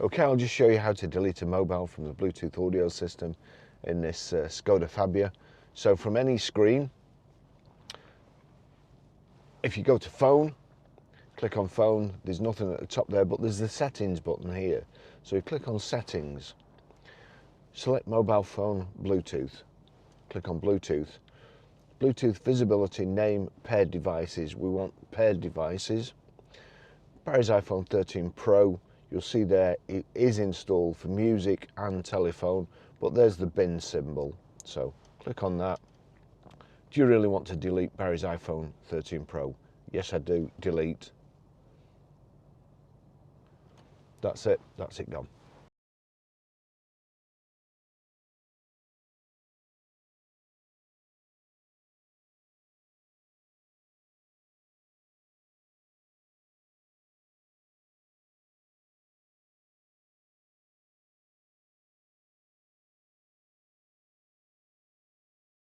Okay, I'll just show you how to delete a mobile from the Bluetooth audio system in this Skoda Fabia. So from any screen, if you go to phone, click on phone, there's nothing at the top there, but there's the settings button here. So you click on settings, select mobile phone, Bluetooth, click on Bluetooth. Bluetooth visibility, name, paired devices. We want paired devices. Barry's iPhone 13 Pro, you'll see there it is installed for music and telephone, but there's the bin symbol. So click on that. Do you really want to delete Barry's iPhone 13 Pro? Yes, I do. Delete. That's it gone.